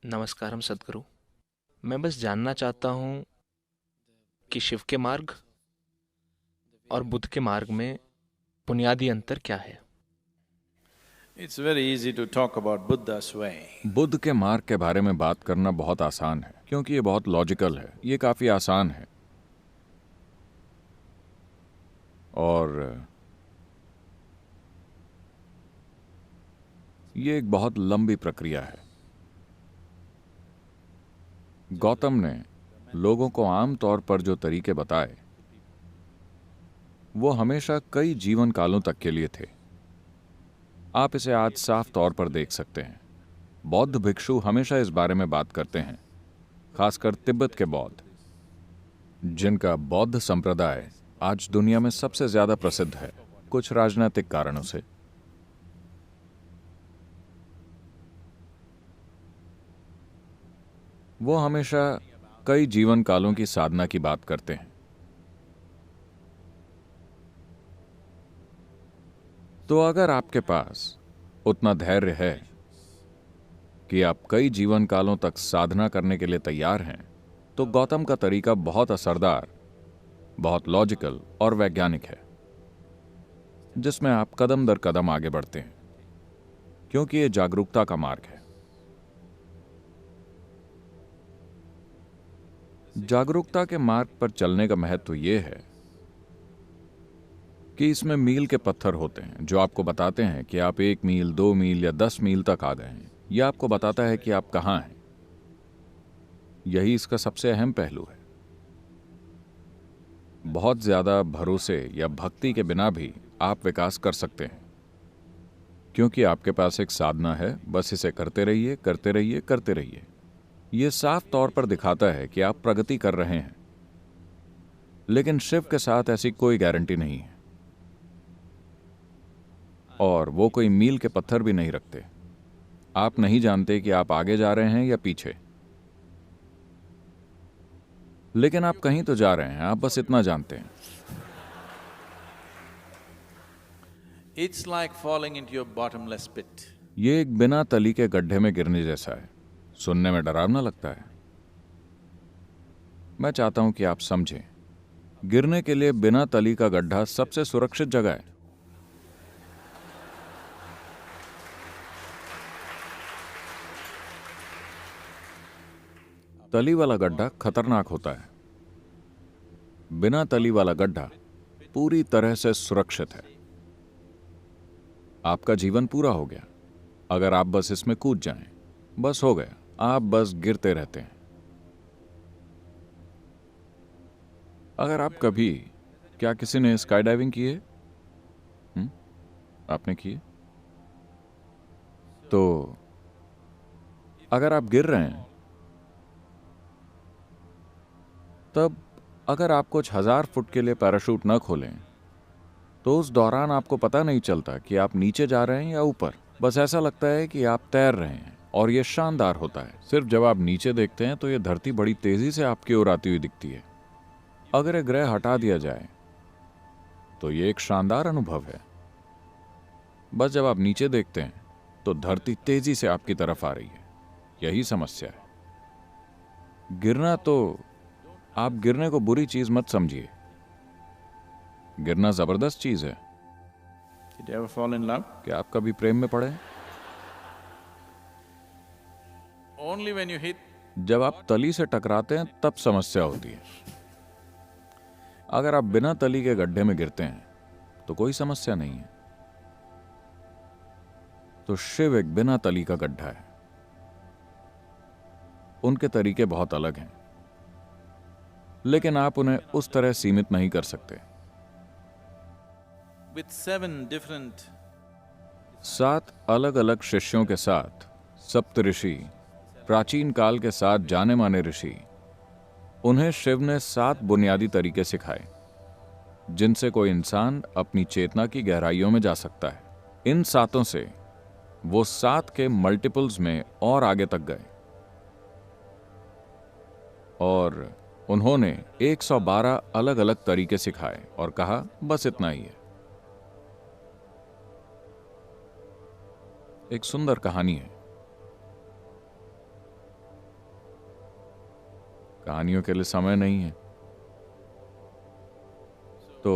नमस्कारम सदगुरु। मैं बस जानना चाहता हूँ कि शिव के मार्ग और बुद्ध के मार्ग में बुनियादी अंतर क्या है। It's very easy to talk about Buddha's way. Buddha के मार्ग के बारे में बात करना बहुत आसान है क्योंकि ये बहुत लॉजिकल है, ये काफी आसान है और ये एक बहुत लंबी प्रक्रिया है। गौतम ने लोगों को आम तौर पर जो तरीके बताए वो हमेशा कई जीवन कालों तक के लिए थे। आप इसे आज साफ तौर पर देख सकते हैं। बौद्ध भिक्षु हमेशा इस बारे में बात करते हैं, खासकर तिब्बत के बौद्ध, जिनका बौद्ध संप्रदाय आज दुनिया में सबसे ज्यादा प्रसिद्ध है, कुछ राजनीतिक कारणों से। वो हमेशा कई जीवन कालों की साधना की बात करते हैं। तो अगर आपके पास उतना धैर्य है कि आप कई जीवन कालों तक साधना करने के लिए तैयार हैं, तो गौतम का तरीका बहुत असरदार, बहुत लॉजिकल और वैज्ञानिक है, जिसमें आप कदम दर कदम आगे बढ़ते हैं, क्योंकि यह जागरूकता का मार्ग है। जागरूकता के मार्ग पर चलने का महत्व यह है कि इसमें मील के पत्थर होते हैं जो आपको बताते हैं कि आप 1 मील, 2 मील या 10 मील तक आ गए हैं। यह आपको बताता है कि आप कहां हैं। यही इसका सबसे अहम पहलू है। बहुत ज्यादा भरोसे या भक्ति के बिना भी आप विकास कर सकते हैं, क्योंकि आपके पास एक साधना है। बस इसे करते रहिए, करते रहिए, करते रहिए। यह साफ तौर पर दिखाता है कि आप प्रगति कर रहे हैं। लेकिन शिव के साथ ऐसी कोई गारंटी नहीं है, और वो कोई मील के पत्थर भी नहीं रखते। आप नहीं जानते कि आप आगे जा रहे हैं या पीछे, लेकिन आप कहीं तो जा रहे हैं, आप बस इतना जानते हैं। It's like falling into your bottomless pit. ये एक बिना तली के गड्ढे में गिरने जैसा है। सुनने में डरावना लगता है। मैं चाहता हूं कि आप समझें, गिरने के लिए बिना तली का गड्ढा सबसे सुरक्षित जगह है। तली वाला गड्ढा खतरनाक होता है। बिना तली वाला गड्ढा पूरी तरह से सुरक्षित है। आपका जीवन पूरा हो गया अगर आप बस इसमें कूद जाएं। बस हो गया, आप बस गिरते रहते हैं। अगर आप कभी, क्या किसी ने स्काई डाइविंग की है? आपने की है? तो अगर आप गिर रहे हैं, तब अगर आप कुछ 1000 फुट के लिए पैराशूट न खोलें, तो उस दौरान आपको पता नहीं चलता कि आप नीचे जा रहे हैं या ऊपर। बस ऐसा लगता है कि आप तैर रहे हैं, और यह शानदार होता है। सिर्फ जब आप नीचे देखते हैं तो यह धरती बड़ी तेजी से आपकी ओर आती हुई दिखती है। अगर यह ग्रह हटा दिया जाए तो यह एक शानदार अनुभव है। बस जब आप नीचे देखते हैं तो धरती तेजी से आपकी तरफ आ रही है। यही समस्या है। गिरना, तो आप गिरने को बुरी चीज मत समझिए। गिरना जबरदस्त चीज है। Did you ever fall in love? क्या आप कभी प्रेम में पड़े? Only when you hit. जब आप तली से टकराते हैं तब समस्या होती है। अगर आप बिना तली के गड्ढे में गिरते हैं तो कोई समस्या नहीं है। तो शिव एक बिना तली का गड्ढा है। उनके तरीके बहुत अलग हैं, लेकिन आप उन्हें उस तरह सीमित नहीं कर सकते। With 7 different 7 अलग अलग शिष्यों के साथ सप्तऋषि, प्राचीन काल के 7 जाने माने ऋषि, उन्हें शिव ने 7 बुनियादी तरीके सिखाए जिनसे कोई इंसान अपनी चेतना की गहराइयों में जा सकता है। इन 7 से वो 7 के मल्टीपल्स में और आगे तक गए, और उन्होंने 112 अलग अलग तरीके सिखाए और कहा बस इतना ही है। एक सुंदर कहानी है। कहानियों के लिए समय नहीं है। तो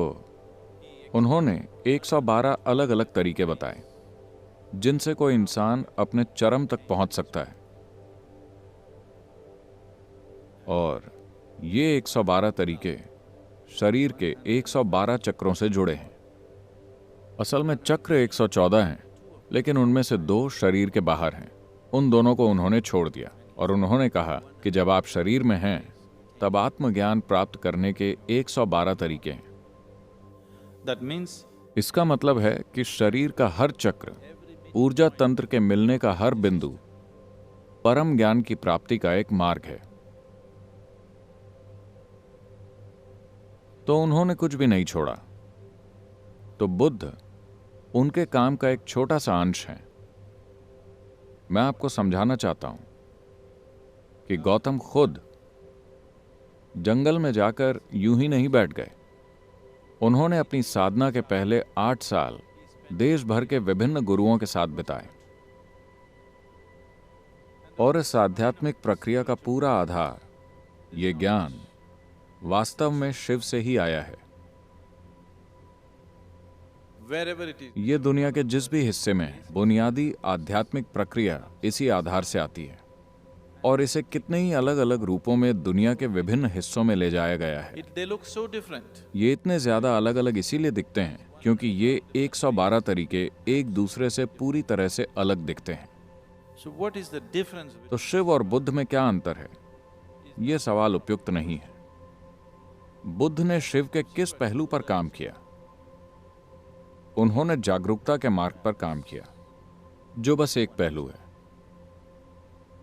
उन्होंने 112 अलग अलग तरीके बताए जिनसे कोई इंसान अपने चरम तक पहुंच सकता है। और ये 112 तरीके शरीर के 112 चक्रों से जुड़े हैं। असल में चक्र 114 हैं, लेकिन उनमें से 2 शरीर के बाहर हैं। उन दोनों को उन्होंने छोड़ दिया और उन्होंने कहा कि जब आप शरीर में हैं तब आत्मज्ञान प्राप्त करने के 112 तरीके हैं। That means इसका मतलब है कि शरीर का हर चक्र, ऊर्जा तंत्र के मिलने का हर बिंदु परम ज्ञान की प्राप्ति का एक मार्ग है। तो उन्होंने कुछ भी नहीं छोड़ा। तो बुद्ध उनके काम का एक छोटा सा अंश है। मैं आपको समझाना चाहता हूं कि गौतम खुद जंगल में जाकर यूं ही नहीं बैठ गए। उन्होंने अपनी साधना के पहले 8 साल देश भर के विभिन्न गुरुओं के साथ बिताए। और इस आध्यात्मिक प्रक्रिया का पूरा आधार, ये ज्ञान, वास्तव में शिव से ही आया है। wherever it is, ये दुनिया के जिस भी हिस्से में है, बुनियादी आध्यात्मिक प्रक्रिया इसी आधार से आती है और इसे कितने ही अलग अलग रूपों में दुनिया के विभिन्न हिस्सों में ले जाया गया है। they look so different. ये इतने ज्यादा अलग अलग इसीलिए दिखते हैं क्योंकि ये 112 तरीके एक दूसरे से पूरी तरह से अलग दिखते हैं। So what is the difference? तो शिव और बुद्ध में क्या अंतर है? ये सवाल उपयुक्त नहीं है। बुद्ध ने शिव के किस पहलू पर काम किया? उन्होंने जागरूकता के मार्ग पर काम किया, जो बस एक पहलू है।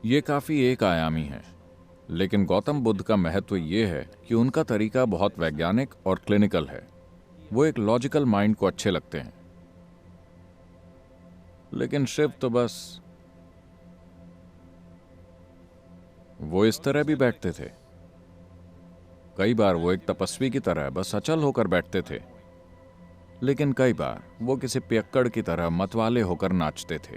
ये काफी एक आयामी है। लेकिन गौतम बुद्ध का महत्व यह है कि उनका तरीका बहुत वैज्ञानिक और क्लिनिकल है। वो एक लॉजिकल माइंड को अच्छे लगते हैं। लेकिन शिव तो बस वो इस तरह भी बैठते थे। कई बार वो एक तपस्वी की तरह बस अचल होकर बैठते थे, लेकिन कई बार वो किसी पियक्कड़ की तरह मतवाले होकर नाचते थे।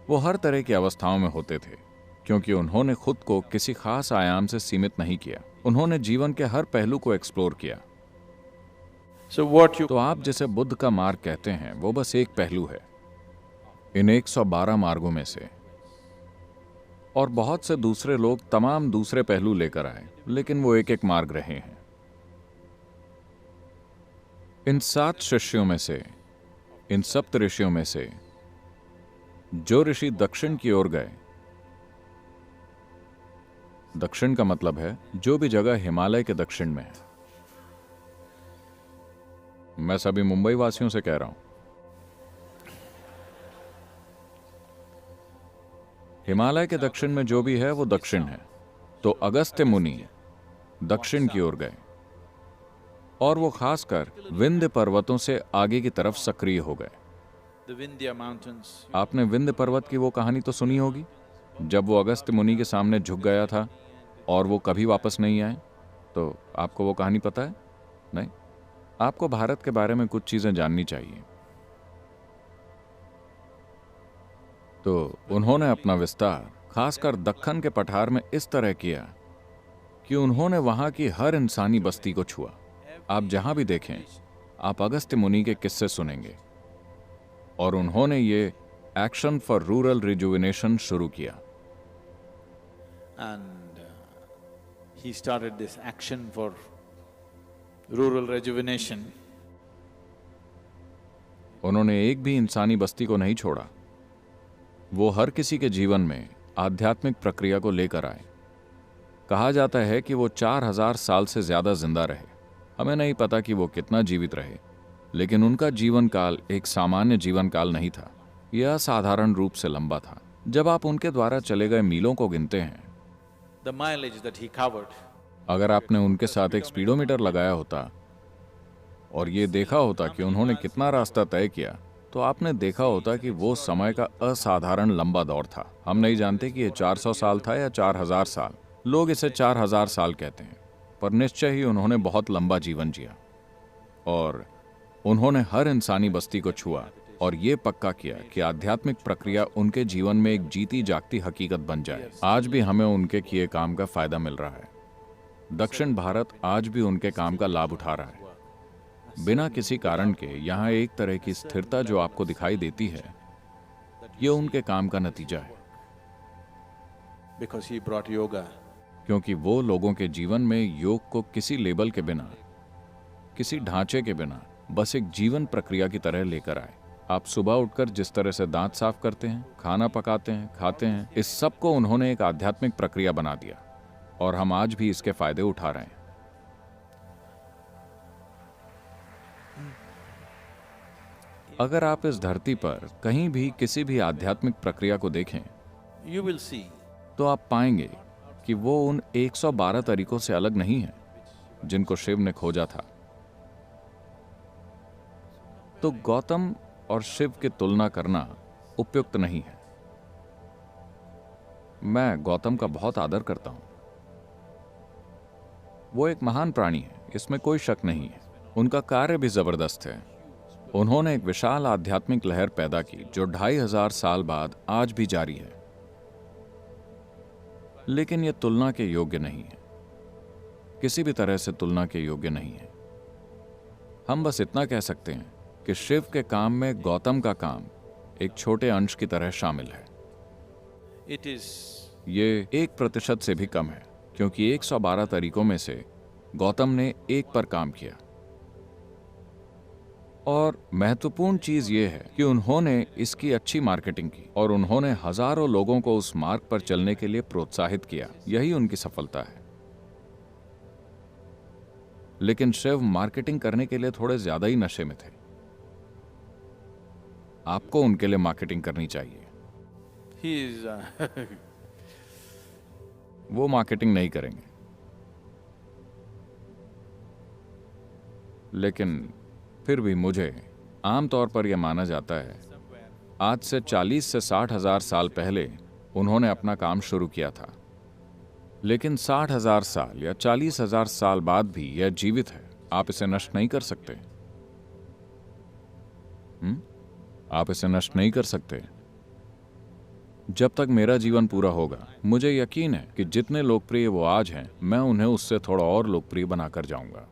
वो हर तरह की अवस्थाओं में होते थे क्योंकि उन्होंने खुद को किसी खास आयाम से सीमित नहीं किया। उन्होंने जीवन के हर पहलू को एक्सप्लोर किया। So what you तो आप जिसे बुद्ध का मार्ग कहते हैं वो बस एक पहलू है इन 112 मार्गों में से। और बहुत से दूसरे लोग तमाम दूसरे पहलू लेकर आए, लेकिन वो एक एक मार्ग रहे हैं। इन 7 शिष्यों में से, इन सप्त ऋषियों में से जो ऋषि दक्षिण की ओर गए, दक्षिण का मतलब है जो भी जगह हिमालय के दक्षिण में है। मैं सभी मुंबई वासियों से कह रहा हूं, हिमालय के दक्षिण में जो भी है वो दक्षिण है। तो अगस्त्य मुनि दक्षिण की ओर गए और वो खासकर विंध्य पर्वतों से आगे की तरफ सक्रिय हो गए। the Vindhya mountains. आपने विंध्य पर्वत की वो कहानी तो सुनी होगी, जब वो अगस्त्य मुनि के सामने झुक गया था और वो कभी वापस नहीं आए। तो आपको वो कहानी पता है? नहीं? आपको भारत के बारे में कुछ चीजें जाननी चाहिए। तो उन्होंने अपना विस्तार खासकर दक्कन के पठार में इस तरह किया कि उन्होंने वहां की हर इंसानी बस्ती को छुआ। आप जहां भी देखें, आप अगस्त्य मुनि के किस्से सुनेंगे। और उन्होंने ये एक्शन फॉर रूरल रिजुविनेशन शुरू किया। And he started this action for rural rejuvenation. उन्होंने एक भी इंसानी बस्ती को नहीं छोड़ा। वो हर किसी के जीवन में आध्यात्मिक प्रक्रिया को लेकर आए। कहा जाता है कि वो 4000 साल से ज्यादा जिंदा रहे। हमें नहीं पता कि वो कितना जीवित रहे, लेकिन उनका जीवन काल एक सामान्य जीवन काल नहीं था। यह असाधारण रूप से लंबा था। जब आप उनके द्वारा चले गए मीलों को गिनते हैं, The mileage that he covered, अगर आपने उनके साथ एक स्पीडोमीटर लगाया होता और ये देखा होता कि उन्होंने कितना रास्ता तय किया, तो आपने देखा होता कि वो समय का असाधारण लंबा दौर था। हम नहीं जानते कि ये 400 साल था या 4000 साल। लोग इसे 4000 साल कहते हैं, पर निश्चय ही उन्होंने बहुत लंबा जीवन जिया। और उन्होंने हर इंसानी बस्ती को छुआ और ये पक्का किया कि आध्यात्मिक प्रक्रिया उनके जीवन में एक जीती जागती हकीकत बन जाए। आज भी हमें उनके किए काम का फायदा मिल रहा है। दक्षिण भारत आज भी उनके काम का लाभ उठा रहा है। बिना किसी कारण के यहाँ एक तरह की स्थिरता जो आपको दिखाई देती है, ये उनके काम का नतीजा है। Because he brought yoga. क्योंकि वो लोगों के जीवन में योग को किसी लेबल के बिना, किसी ढांचे के बिना, बस एक जीवन प्रक्रिया की तरह लेकर आए। आप सुबह उठकर जिस तरह से दांत साफ करते हैं, खाना पकाते हैं, खाते हैं, इस सब को उन्होंने एक आध्यात्मिक प्रक्रिया बना दिया और हम आज भी इसके फायदे उठा रहे हैं। अगर आप इस धरती पर कहीं भी किसी भी आध्यात्मिक प्रक्रिया को देखें, You will see तो आप पाएंगे कि वो उन 112 तरीकों से अलग नहीं है जिनको शिव ने खोजा था। तो गौतम और शिव की तुलना करना उपयुक्त नहीं है। मैं गौतम का बहुत आदर करता हूं। वो एक महान प्राणी है, इसमें कोई शक नहीं है। उनका कार्य भी जबरदस्त है। उन्होंने एक विशाल आध्यात्मिक लहर पैदा की जो 2500 साल बाद आज भी जारी है। लेकिन यह तुलना के योग्य नहीं है, किसी भी तरह से तुलना के योग्य नहीं है। हम बस इतना कह सकते हैं कि शिव के काम में गौतम का काम एक छोटे अंश की तरह शामिल है। it is ये 1% से भी कम है, क्योंकि 112 तरीकों में से गौतम ने एक पर काम किया। और महत्वपूर्ण चीज ये है कि उन्होंने इसकी अच्छी मार्केटिंग की और उन्होंने हजारों लोगों को उस मार्ग पर चलने के लिए प्रोत्साहित किया। यही उनकी सफलता है। लेकिन शिव मार्केटिंग करने के लिए थोड़े ज्यादा ही नशे में थे। आपको उनके लिए मार्केटिंग करनी चाहिए। he is वो मार्केटिंग नहीं करेंगे। लेकिन फिर भी मुझे आमतौर पर यह माना जाता है, आज से 40 से 60 हजार साल पहले उन्होंने अपना काम शुरू किया था। लेकिन 60,000 साल या 40,000 साल बाद भी यह जीवित है। आप इसे नष्ट नहीं कर सकते। आप इसे नष्ट नहीं कर सकते। जब तक मेरा जीवन पूरा होगा, मुझे यकीन है कि जितने लोकप्रिय वो आज हैं, मैं उन्हें उससे थोड़ा और लोकप्रिय बनाकर जाऊंगा।